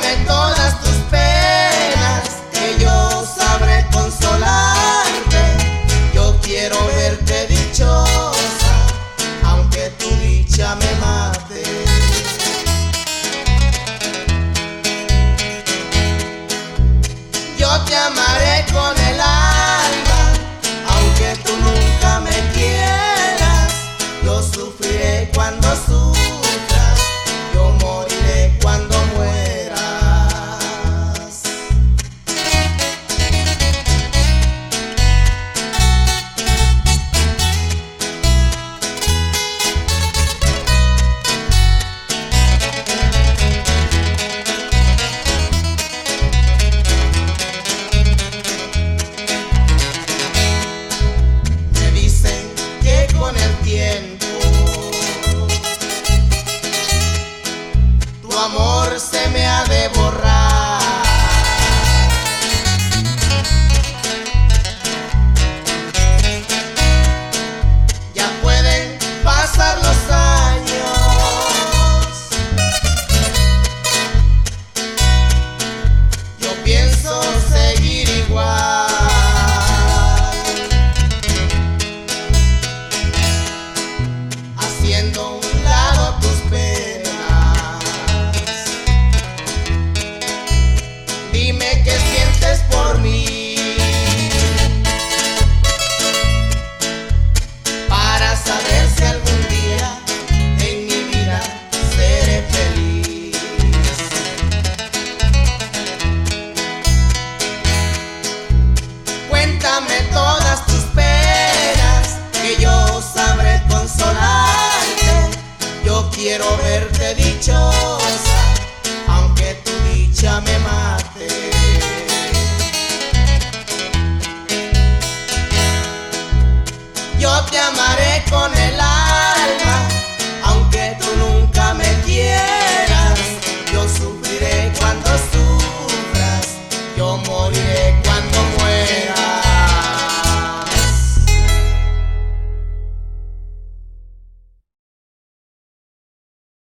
Cuéntame todas tus penas, que yo sabré consolarte. Yo quiero verte dichosa, aunque tu dicha me mate. Yo te amaré con el alma, aunque tú nunca me quieras. Yo sufriré cuando sufras, yo moriré cuando mueras. Me dicen que con el tiempo tu amor se me ha de borrar. Ya pueden pasar los años, yo pienso seguir igual, haciendo a un lado tus penas. Dime qué sientes por mí, para saber si algún día en mi vida seré feliz. Cuéntame todas tus penas, que yo sabré consolarte. Yo quiero verte dichosa, aunque tu dicha me mate. Yo te amaré con el alma, aunque tú nunca me quieras. Yo sufriré cuando sufras, yo moriré